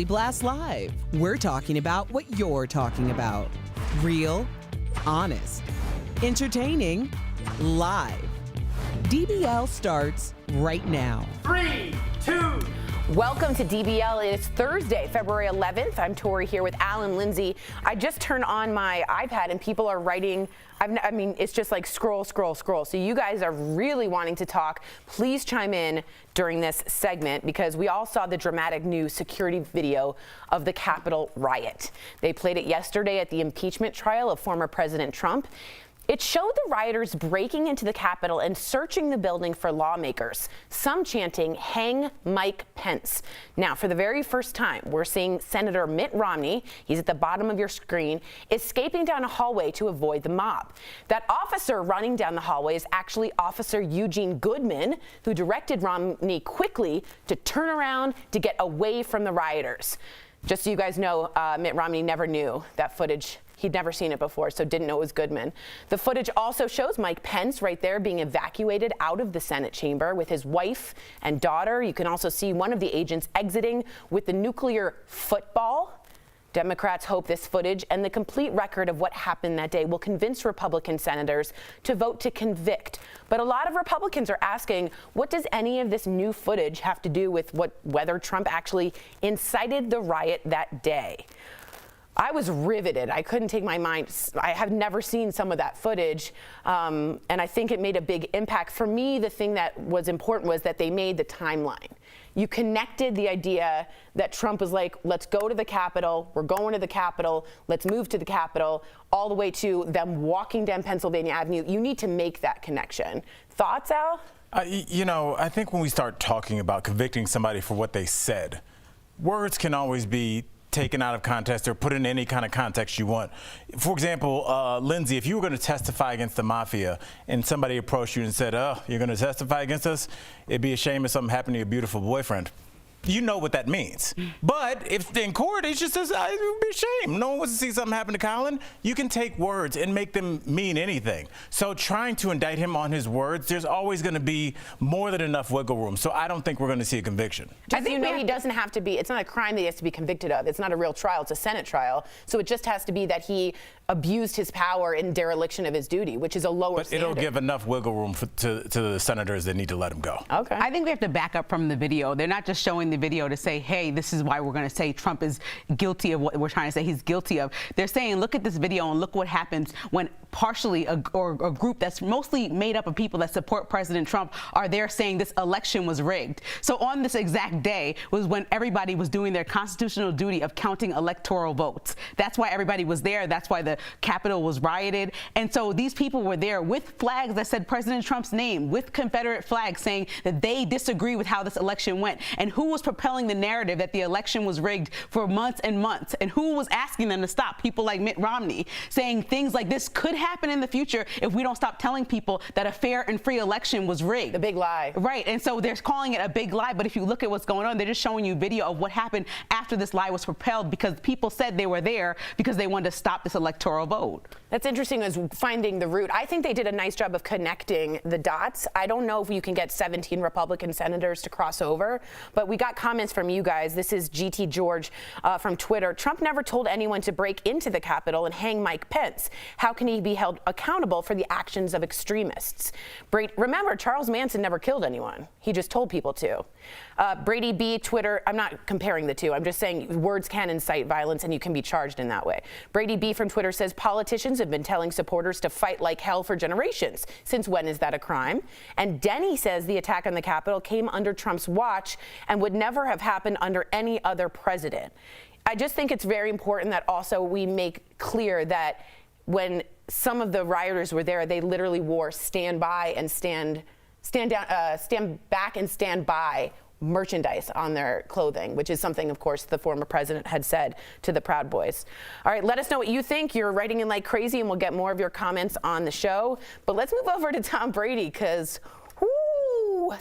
Blast Live. We're talking about what you're talking about. Real, honest, entertaining, live. DBL starts right now. 3, 2. Welcome to DBL. It's Thursday, February 11th. I'm Tori here with Alan, Lindsay. I just turned on my iPad and people are writing. I mean, it's just like scroll, scroll, scroll. So you guys are really wanting to talk. Please chime in during this segment because we all saw the dramatic new security video of the Capitol riot. They played it yesterday at the impeachment trial of former President Trump. It showed the rioters breaking into the Capitol and searching the building for lawmakers, some chanting, "Hang Mike Pence." Now, for the very first time, we're seeing Senator Mitt Romney, he's at the bottom of your screen, escaping down a hallway to avoid the mob. That officer running down the hallway is actually Officer Eugene Goodman, who directed Romney quickly to turn around to get away from the rioters. Just so you guys know, Mitt Romney never knew that footage. He'd never seen it before, so didn't know it was Goodman. The footage also shows Mike Pence right there being evacuated out of the Senate chamber with his wife and daughter. You can also see one of the agents exiting with the nuclear football. Democrats hope this footage and the complete record of what happened that day will convince Republican senators to vote to convict. But a lot of Republicans are asking, what does any of this new footage have to do with whether Trump actually incited the riot that day? I was riveted. I couldn't take my mind. I have never seen some of that footage, and I think it made a big impact. For me, the thing that was important was that they made the timeline. You connected the idea that Trump was like, let's go to the Capitol, we're going to the Capitol, let's move to the Capitol, all the way to them walking down Pennsylvania Avenue. You need to make that connection. Thoughts, Al? You know, I think when we start talking about convicting somebody for what they said, words can always be taken out of context or put in any kind of context you want. For example, Lindsay, if you were going to testify against the mafia and somebody approached you and said, oh, you're going to testify against us? It'd be a shame if something happened to your beautiful boyfriend. You know what that means. But if in court, it's just says, it would be a shame. No one wants to see something happen to Colin. You can take words and make them mean anything. So trying to indict him on his words, there's always going to be more than enough wiggle room. So I don't think we're going to see a conviction. I think he doesn't have to be, it's not a crime that he has to be convicted of. It's not a real trial, it's a Senate trial. So it just has to be that he abused his power in dereliction of his duty, which is a lower standard. But it'll give enough wiggle room to the senators that need to let him go. Okay. I think we have to back up from the video. They're not just showing showing the video to say, hey, this is why we're going to say Trump is guilty of what we're trying to say he's guilty of. They're saying, look at this video and look what happens when partially a group that's mostly made up of people that support President Trump are there saying this election was rigged. So on this exact day was when everybody was doing their constitutional duty of counting electoral votes. That's why everybody was there. That's why the Capitol was rioted. And so these people were there with flags that said President Trump's name, with Confederate flags saying that they disagree with how this election went. And who was propelling the narrative that the election was rigged for months and months? And who was asking them to stop? People like Mitt Romney saying things like this could happen in the future if we don't stop telling people that a fair and free election was rigged. The big lie. Right. And so they're calling it a big lie. But if you look at what's going on, they're just showing you video of what happened after this lie was propelled because people said they were there because they wanted to stop this electoral vote. That's interesting, is finding the root. I think they did a nice job of connecting the dots. I don't know if you can get 17 Republican senators to cross over, but we got comments from you guys. This is GT George from Twitter. Trump never told anyone to break into the Capitol and hang Mike Pence. How can he be held accountable for the actions of extremists? Remember, Charles Manson never killed anyone. He just told people to. Brady B, Twitter, I'm not comparing the two. I'm just saying words can incite violence and you can be charged in that way. Brady B from Twitter says politicians have been telling supporters to fight like hell for generations. Since when is that a crime? And Denny says the attack on the Capitol came under Trump's watch and would never have happened under any other president. I just think it's very important that also we make clear that when some of the rioters were there, they literally wore stand back and stand by merchandise on their clothing, which is something, of course, the former president had said to the Proud Boys. All right, let us know what you think. You're writing in like crazy, and we'll get more of your comments on the show. But let's move over to Tom Brady, because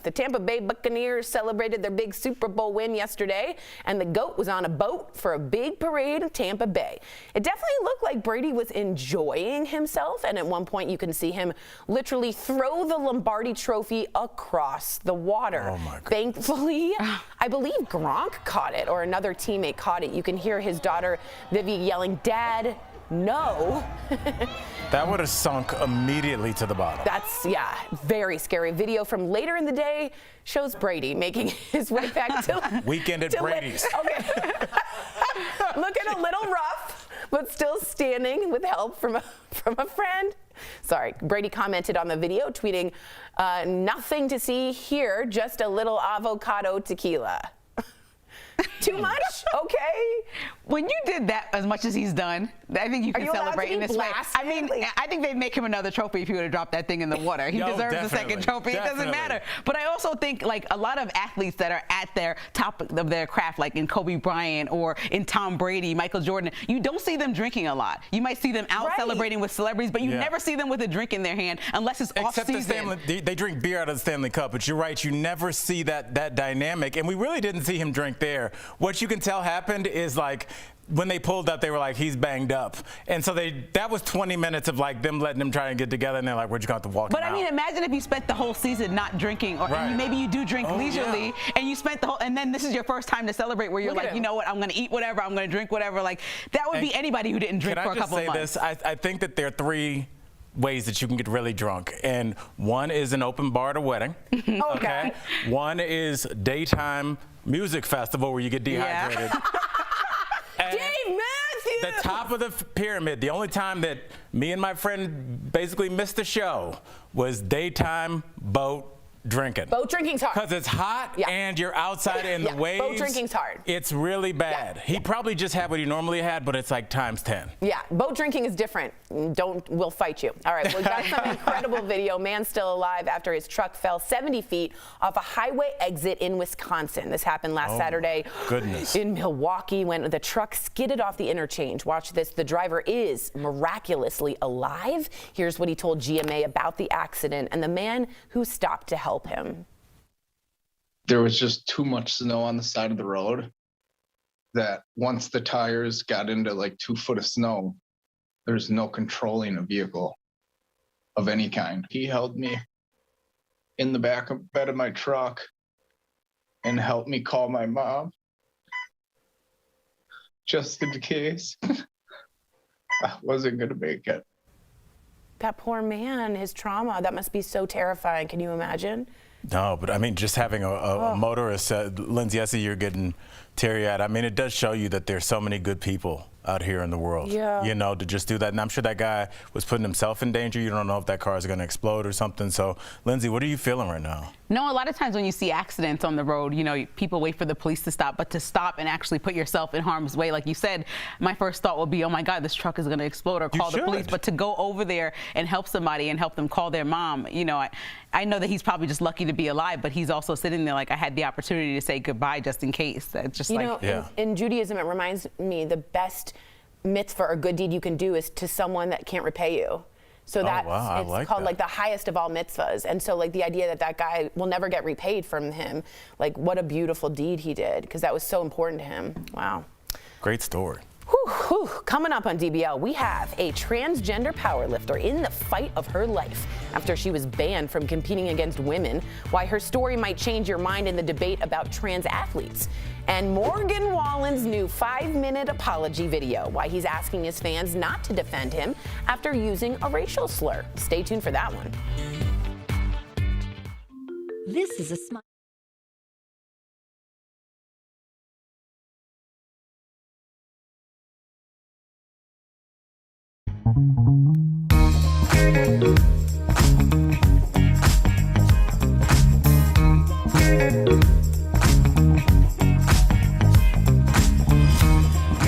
the Tampa Bay Buccaneers celebrated their big Super Bowl win yesterday, and the GOAT was on a boat for a big parade in Tampa Bay. It definitely looked like Brady was enjoying himself, and at one point you can see him literally throw the Lombardi trophy across the water. Oh my God. Thankfully, I believe Gronk caught it, or another teammate caught it. You can hear his daughter Vivi yelling, "Dad, no." That would have sunk immediately to the bottom. That's, yeah, very scary. Video from later in the day shows Brady making his way back to Weekend at Brady's. Okay. Looking a little rough, but still standing with help from a friend. Sorry, Brady commented on the video, tweeting, "Nothing to see here, just a little avocado tequila." Too much? Okay. When you did that as much as he's done, I think you can celebrate in this way. I mean, I think they'd make him another trophy if he would have dropped that thing in the water. He deserves a second trophy. It doesn't matter. But I also think, like, a lot of athletes that are at their top of their craft, like in Kobe Bryant or in Tom Brady, Michael Jordan, you don't see them drinking a lot. You might see them out celebrating with celebrities, but you never see them with a drink in their hand unless it's off-season. They drink beer out of the Stanley Cup, but you're right, you never see that dynamic, and we really didn't see him drink there. What you can tell happened is, like, when they pulled up, they were like, he's banged up. And so that was 20 minutes of like them letting them try and get together, and they're like, we're just going to have to walk him out. But I mean, imagine if you spent the whole season not drinking, or maybe you do drink leisurely, and you spent the whole, and then this is your first time to celebrate where you're like, you know what, I'm going to eat whatever, I'm going to drink whatever. Like, that would be anybody who didn't drink for a couple of months. Can I just say this? I think that there are three ways that you can get really drunk, and one is an open bar at a wedding. Okay. One is daytime music festival where you get dehydrated. Dave Matthews! The top of the pyramid, the only time that me and my friend basically missed the show was daytime boat drinking. Boat drinking's hard. Because it's hot and you're outside in the waves. Boat drinking's hard. It's really bad. He probably just had what he normally had, but it's like times 10. Yeah, boat drinking is different. We'll fight you. All right, well, we got some incredible video. Man still alive after his truck fell 70 feet off a highway exit in Wisconsin. This happened last Saturday in Milwaukee when the truck skidded off the interchange. Watch this. The driver is miraculously alive. Here's what he told GMA about the accident and the man who stopped to help him. There was just too much snow on the side of the road that once the tires got into like 2 foot of snow, there's no controlling a vehicle of any kind. He held me in the back of bed of my truck and helped me call my mom just in case I wasn't going to make it. That poor man, his trauma, that must be so terrifying. Can you imagine? No, but I mean, just having a motorist, Lindsay, I see you're getting teary-eyed. I mean, it does show you that there's so many good people out here in the world, you know, to just do that. And I'm sure that guy was putting himself in danger. You don't know if that car is going to explode or something. So, Lindsay, what are you feeling right now? No, a lot of times when you see accidents on the road, you know, people wait for the police to stop, but to stop and actually put yourself in harm's way, like you said, my first thought would be, oh my God, this truck is going to explode, or call the police. But to go over there and help somebody and help them call their mom, you know, I know that he's probably just lucky to be alive, but he's also sitting there like, I had the opportunity to say goodbye just in case. That's just in Judaism, it reminds me the best mitzvah or good deed you can do is to someone that can't repay you. So that's it's called like the highest of all mitzvahs. And so like the idea that that guy will never get repaid from him, like what a beautiful deed he did, because that was so important to him. Wow. Great story. Whew, whew. Coming up on DBL, we have a transgender powerlifter in the fight of her life after she was banned from competing against women, why her story might change your mind in the debate about trans athletes, and Morgan Wallen's new 5-minute apology video, why he's asking his fans not to defend him after using a racial slur. Stay tuned for that one. This is a smile.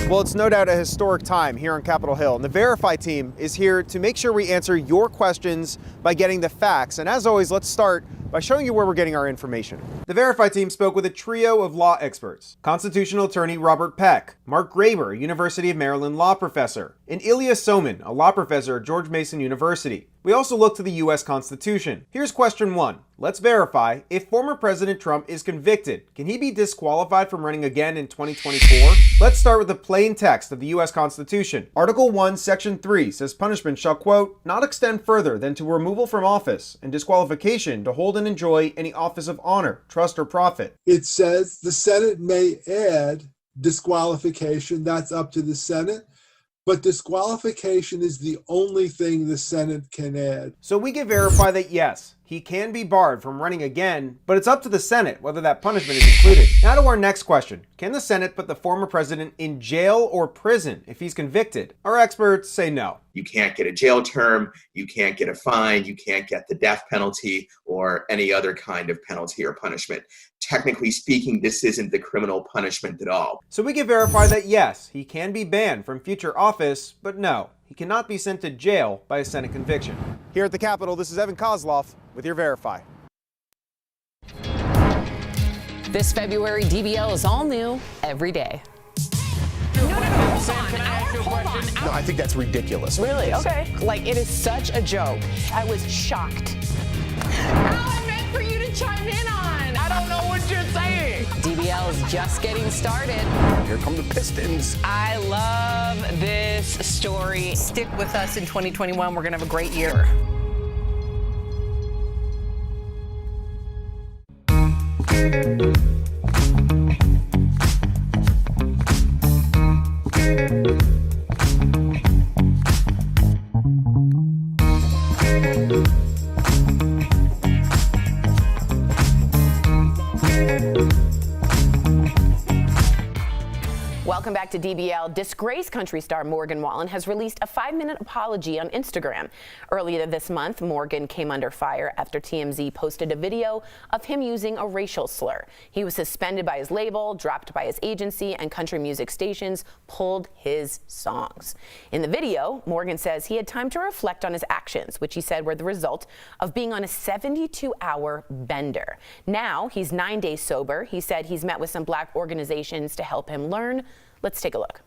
Well, it's no doubt a historic time here on Capitol Hill, and the Verify team is here to make sure we answer your questions by getting the facts. And as always, let's start by showing you where we're getting our information. The Verify team spoke with a trio of law experts: constitutional attorney Robert Peck, Mark Graber, University of Maryland law professor, and Ilya Somin, a law professor at George Mason University. We also looked to the U.S. Constitution. Here's question 1. Let's verify: if former President Trump is convicted, can he be disqualified from running again in 2024? Let's start with the plain text of the U.S. Constitution. Article 1, Section 3 says punishment shall, quote, not extend further than to removal from office and disqualification to hold and enjoy any office of honor, trust, or profit. It says the Senate may add disqualification. That's up to the Senate. But disqualification is the only thing the Senate can add. So we can verify that yes, he can be barred from running again, but it's up to the Senate whether that punishment is included. Now to our next question. Can the Senate put the former president in jail or prison if he's convicted? Our experts say no. You can't get a jail term, you can't get a fine, you can't get the death penalty or any other kind of penalty or punishment. Technically speaking, this isn't the criminal punishment at all. So we can verify that yes, he can be banned from future office, but no, he cannot be sent to jail by a Senate conviction. Here at the Capitol, this is Evan Kozloff with your Verify. This February, DBL is all new every day. No, I think that's ridiculous. Really? Okay. Like, it is such a joke. I was shocked. I meant for you to chime in on. I don't know what you're saying. DBL is just getting started. Here come the Pistons. I love this story. Stick with us in 2021. We're going to have a great year. Welcome back to DBL. Disgraced country star Morgan Wallen has released a 5-minute apology on Instagram. Earlier this month, Morgan came under fire after TMZ posted a video of him using a racial slur. He was suspended by his label, dropped by his agency, and country music stations pulled his songs. In the video, Morgan says he had time to reflect on his actions, which he said were the result of being on a 72-hour bender. Now he's 9 days sober. He said he's met with some Black organizations to help him learn. Let's take a look.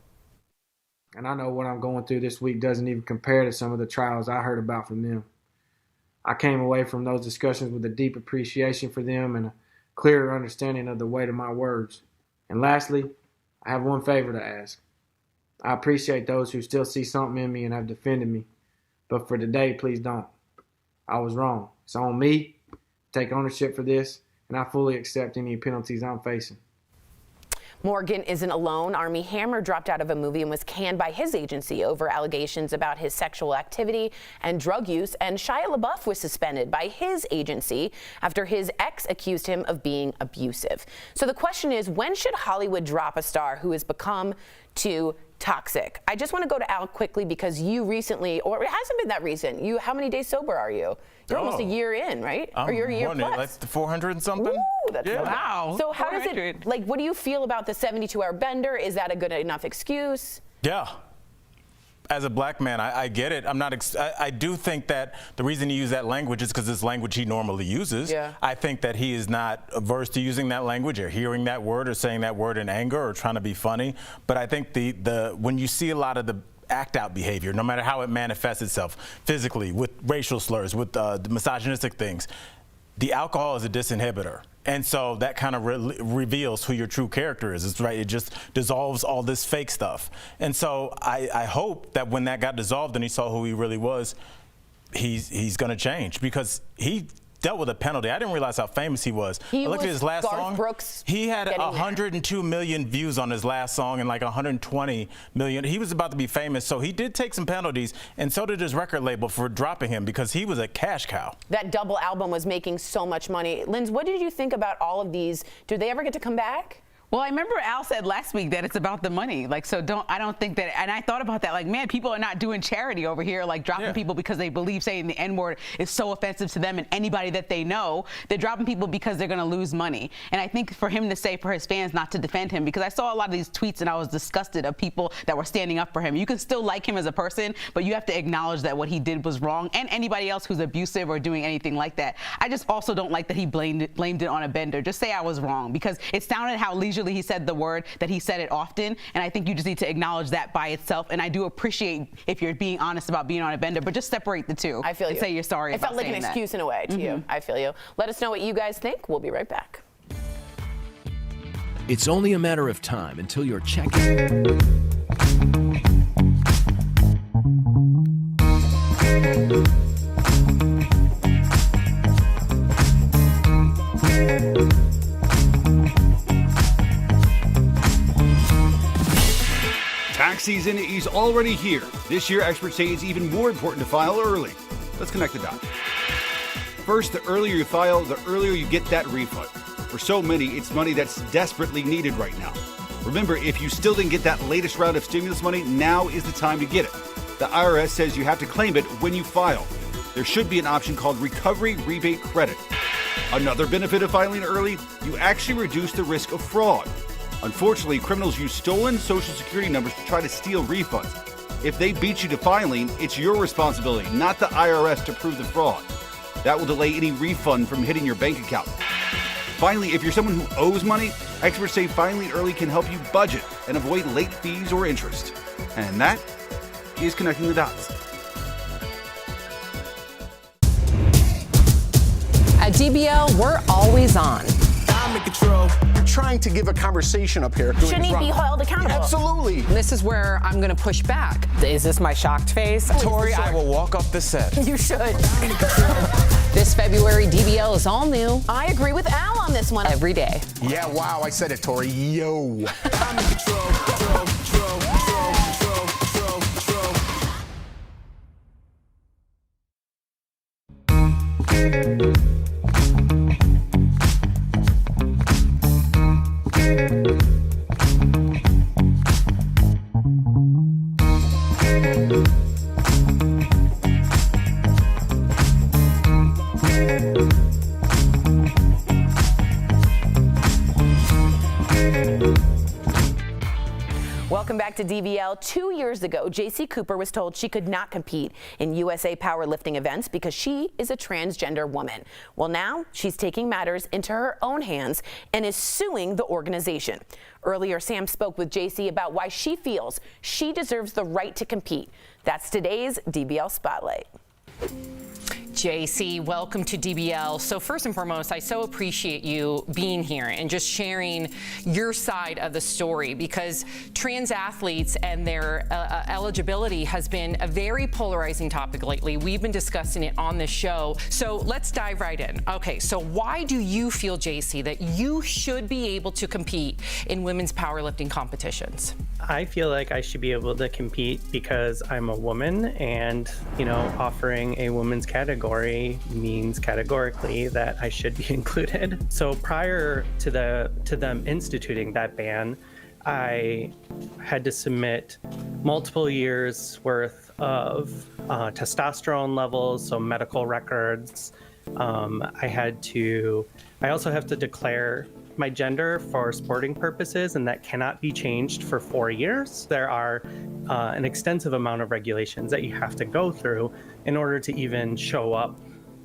And I know what I'm going through this week doesn't even compare to some of the trials I heard about from them. I came away from those discussions with a deep appreciation for them and a clearer understanding of the weight of my words. And lastly, I have one favor to ask. I appreciate those who still see something in me and have defended me. But for today, please don't. I was wrong. It's on me. Take ownership for this, and I fully accept any penalties I'm facing. Morgan isn't alone. Armie Hammer dropped out of a movie and was canned by his agency over allegations about his sexual activity and drug use. And Shia LaBeouf was suspended by his agency after his ex accused him of being abusive. So the question is, when should Hollywood drop a star who has become too toxic? I just want to go to Al quickly because you recently, or it hasn't been that recent. How many days sober are you? You're almost a year in, right? Or you're a year plus. Like 400 and something. Ooh, that's wow. So how does it, like, what do you feel about the 72-hour bender? Is that a good enough excuse? Yeah. As a black man, I get it. I do think that the reason he used that language is because it's language he normally uses. Yeah. I think that he is not averse to using that language or hearing that word or saying that word in anger or trying to be funny. But I think when you see a lot of the act out behavior, no matter how it manifests itself physically, with racial slurs, with misogynistic things, the alcohol is a disinhibitor. And so that kind of reveals who your true character is. It's right. It just dissolves all this fake stuff. And so I hope that when that got dissolved and he saw who he really was, he's going to change, because he dealt with a penalty. I didn't realize how famous he was. I looked at his last song. Brooks, he had 102 million views on his last song and like 120 million. He was about to be famous, so he did take some penalties, and so did his record label for dropping him, because he was a cash cow. That double album was making so much money. Linz, what did you think about all of these? Do they ever get to come back? Well, I remember Al said last week that it's about the money. Like, so I don't think that, and I thought about that, like, man, people are not doing charity over here, like dropping people because they believe saying the N-word is so offensive to them and anybody that they know. They're dropping people because they're going to lose money. And I think for him to say, for his fans not to defend him, because I saw a lot of these tweets and I was disgusted of people that were standing up for him. You can still like him as a person, but you have to acknowledge that what he did was wrong, and anybody else who's abusive or doing anything like that. I just also don't like that he blamed it on a bender. Just say I was wrong, because it sounded how leisurely he said the word, that he said it often, and I think you just need to acknowledge that by itself. And I do appreciate if you're being honest about being on a bender, but just separate the two. I feel and you. say you're sorry. It felt like an excuse in a way to you. I feel you. Let us know what you guys think. We'll be right back. It's only a matter of time until you're checking. Tax season is already here. This year, experts say it's even more important to file early. Let's connect the dots. First, the earlier you file, the earlier you get that refund. For so many, it's money that's desperately needed right now. Remember, if you still didn't get that latest round of stimulus money, now is the time to get it. The IRS says you have to claim it when you file. There should be an option called Recovery Rebate Credit. Another benefit of filing early, you actually reduce the risk of fraud. Unfortunately, criminals use stolen Social Security numbers to try to steal refunds. If they beat you to filing, it's your responsibility, not the IRS, to prove the fraud. That will delay any refund from hitting your bank account. Finally, if you're someone who owes money, experts say filing early can help you budget and avoid late fees or interest. And that is connecting the dots. At DBL, we're always on. I'm in control. We're trying to give a conversation up here. Shouldn't he be held accountable? Absolutely. This is where I'm going to push back. Is this my shocked face? Tori, I will walk off the set. You should. This February, DBL is all new. I agree with Al on this one. Every day. Yeah, wow, I said it, Tori. Yo. I'm in control. Welcome back to DBL. 2 years ago, J.C. Cooper was told she could not compete in USA powerlifting events because she is a transgender woman. Well, now she's taking matters into her own hands and is suing the organization. Earlier, Sam spoke with J.C. about why she feels she deserves the right to compete. That's today's DBL Spotlight. JC, welcome to DBL. So first and foremost, I so appreciate you being here and just sharing your side of the story, because trans athletes and their eligibility has been a very polarizing topic lately. We've been discussing it on this show. So let's dive right in. Okay, so why do you feel, JC, that you should be able to compete in women's powerlifting competitions? I feel like I should be able to compete because I'm a woman, and, you know, offering a women's category means categorically that I should be included. So prior to them instituting that ban, I had to submit multiple years worth of testosterone levels, so medical records. I also have to declare my gender for sporting purposes, and that cannot be changed for 4 years. There are an extensive amount of regulations that you have to go through in order to even show up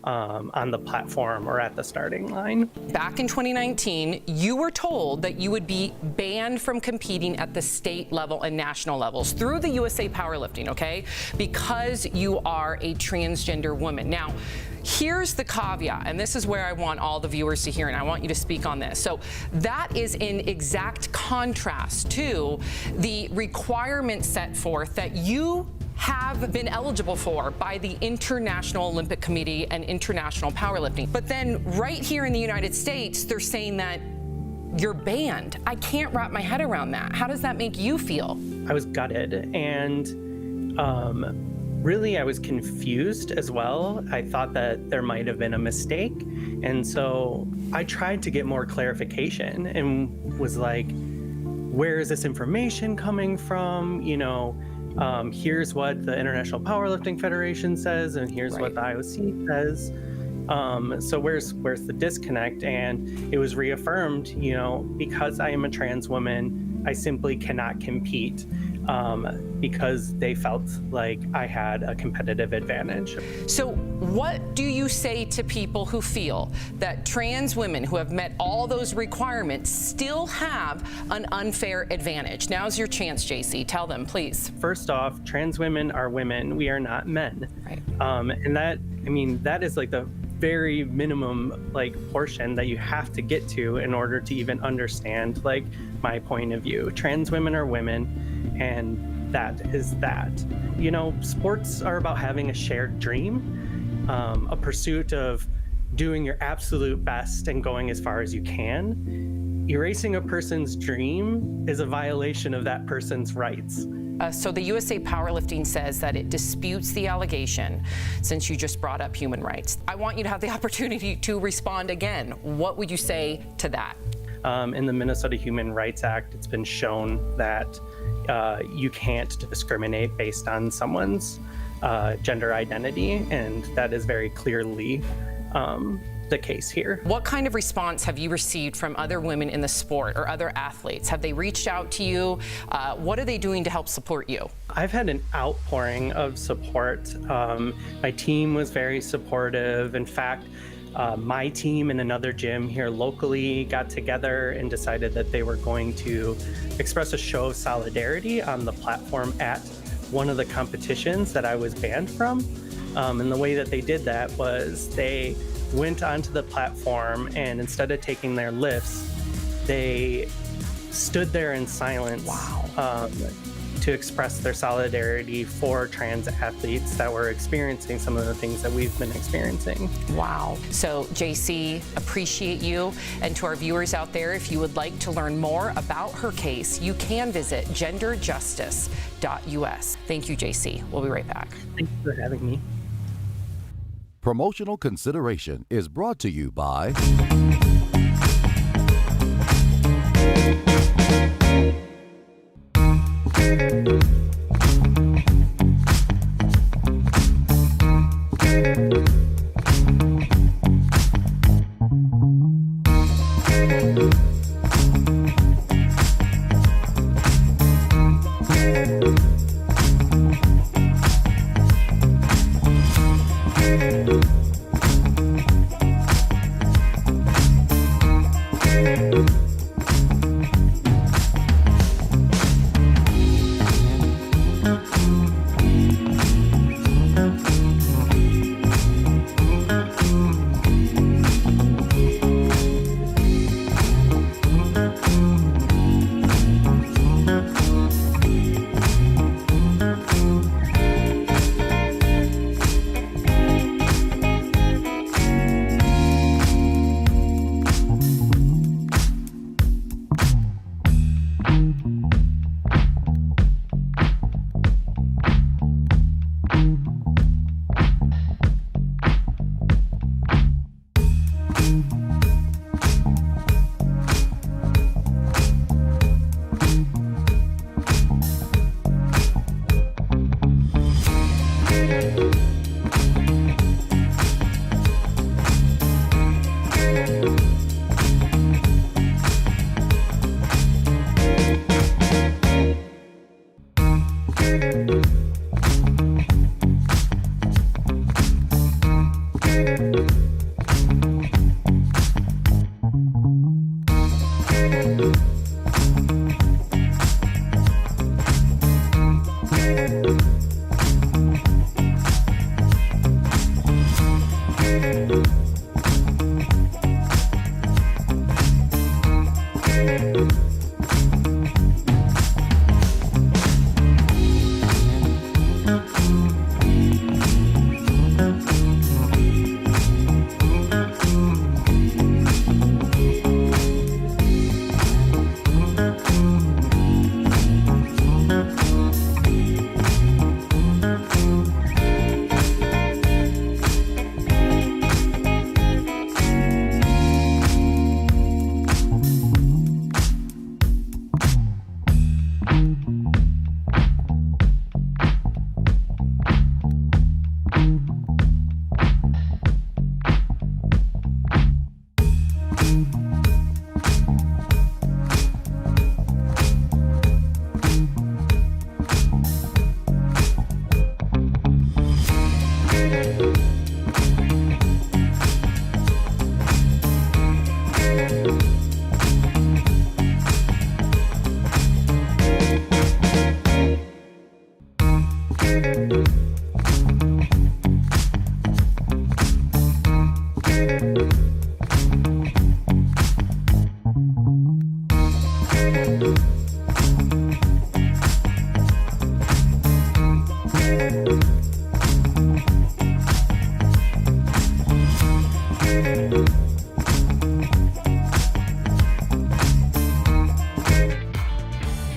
on the platform or at the starting line. Back in 2019, you were told that you would be banned from competing at the state level and national levels through the USA Powerlifting, okay? Because you are a transgender woman. Now, here's the caveat, and this is where I want all the viewers to hear, and I want you to speak on this. So that is in exact contrast to the requirements set forth that you have been eligible for by the International Olympic Committee and International Powerlifting. But then right here in the United States, they're saying that you're banned. I can't wrap my head around that. How does that make you feel? I was gutted, and really I was confused as well. I thought that there might have been a mistake. And so I tried to get more clarification and was like, where is this information coming from? You know, here's what the International Powerlifting Federation says, and here's what the IOC says. So where's the disconnect? And it was reaffirmed, you know, because I am a trans woman, I simply cannot compete because they felt like I had a competitive advantage. So what do you say to people who feel that trans women who have met all those requirements still have an unfair advantage? Now's your chance, JC. Tell them, please. First off, trans women are women. We are not men. Right. And that, I mean, that is like the very minimum like portion that you have to get to in order to even understand like my point of view. Trans women are women, and that is that. You know, sports are about having a shared dream, a pursuit of doing your absolute best and going as far as you can. Erasing a person's dream is a violation of that person's rights. So the USA Powerlifting says that it disputes the allegation, since you just brought up human rights. I want you to have the opportunity to respond again. What would you say to that? In the Minnesota Human Rights Act, it's been shown that you can't discriminate based on someone's gender identity, and that is very clearly the case here. What kind of response have you received from other women in the sport or other athletes? Have they reached out to you? What are they doing to help support you? I've had an outpouring of support. My team was very supportive. In fact, my team and another gym here locally got together and decided that they were going to express a show of solidarity on the platform at one of the competitions that I was banned from. And the way that they did that was they went onto the platform, and instead of taking their lifts, they stood there in silence to express their solidarity for trans athletes that were experiencing some of the things that we've been experiencing. Wow. So JC, appreciate you. And to our viewers out there, if you would like to learn more about her case, you can visit genderjustice.us. Thank you, JC. We'll be right back. Thank you for having me. Promotional consideration is brought to you by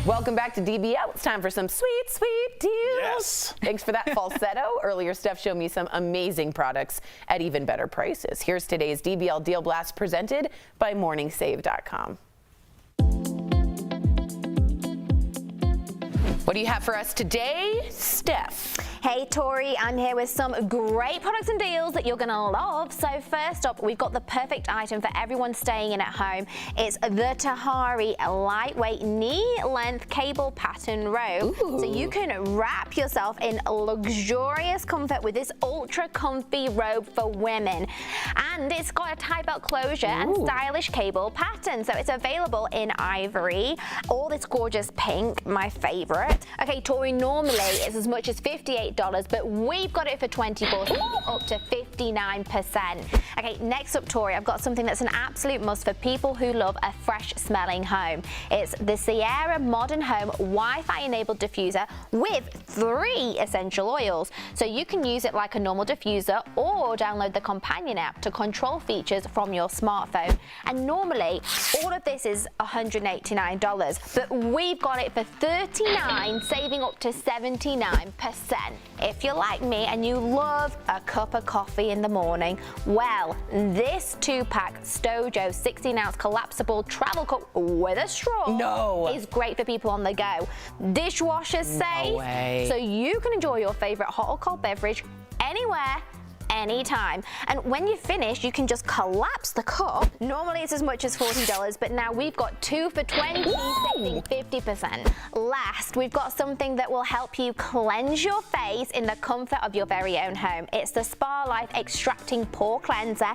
Welcome back to DBL. It's time for some sweet, sweet deals. Yes. Thanks for that falsetto. Earlier, Steph showed me some amazing products at even better prices. Here's today's DBL Deal Blast presented by MorningSave.com. What do you have for us today, Steph? Hey Tori, I'm here with some great products and deals that you're gonna love. So first up, we've got the perfect item for everyone staying in at home. It's the Tahari lightweight knee-length cable pattern robe. Ooh. So you can wrap yourself in luxurious comfort with this ultra comfy robe for women. And it's got a tie belt closure and stylish cable pattern. So it's available in ivory, all this gorgeous pink, my favorite. Okay, Tori, normally it's as much as $58, but we've got it for $24, up to 59%. Okay, next up, Tori, I've got something that's an absolute must for people who love a fresh smelling home. It's the Sierra Modern Home Wi-Fi enabled diffuser with 3 essential oils. So you can use it like a normal diffuser or download the companion app to control features from your smartphone. And normally all of this is $189, but we've got it for $39, saving up to 79%. If you're like me and you love a cup of coffee in the morning, well, this 2-pack Stojo 16-ounce collapsible travel cup with a straw is great for people on the go. Dishwasher safe, so you can enjoy your favorite hot or cold beverage anywhere, anytime. And when you finish, you can just collapse the cup. Normally it's as much as $40, but now we've got 2 for $20, saving 50%. Last, we've got something that will help you cleanse your face in the comfort of your very own home. It's the Spa Life Extracting Pore Cleanser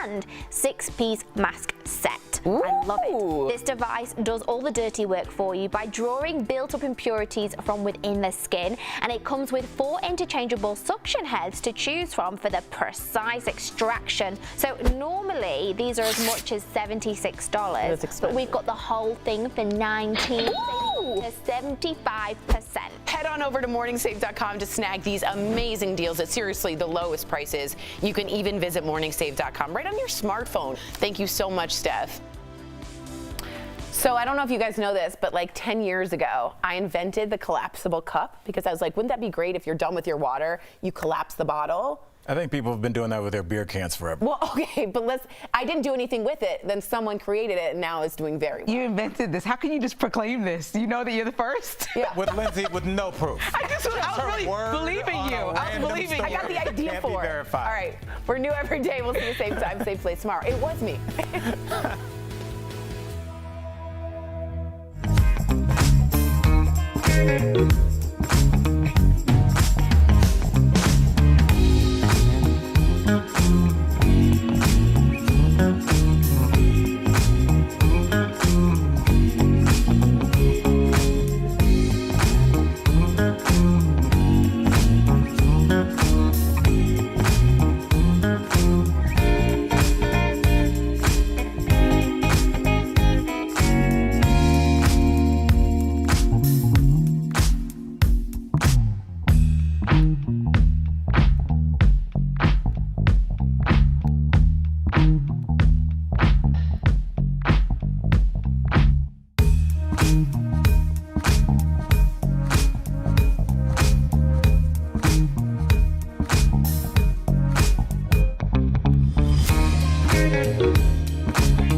and 6-piece mask set. I love it. This device does all the dirty work for you by drawing built-up impurities from within the skin, and it comes with 4 interchangeable suction heads to choose from for the precise extraction. So normally these are as much as $76, but we've got the whole thing for $19, to 75%. Head on over to morningsave.com to snag these amazing deals at seriously the lowest prices. You can even visit morningsave.com right on your smartphone. Thank you so much, Steph. So I don't know if you guys know this, but like 10 years ago, I invented the collapsible cup because I was like, wouldn't that be great if you're done with your water, you collapse the bottle? I think people have been doing that with their beer cans forever. Well, okay, but I didn't do anything with it. Then someone created it and now it's doing very well. You invented this. How can you just proclaim this? You know that you're the first? Yeah. With Lindsay, with no proof. I was really believing you. I was believing you. I got the idea for it. Verified. All right, we're new every day. We'll see you same time, same place tomorrow. It was me. Live.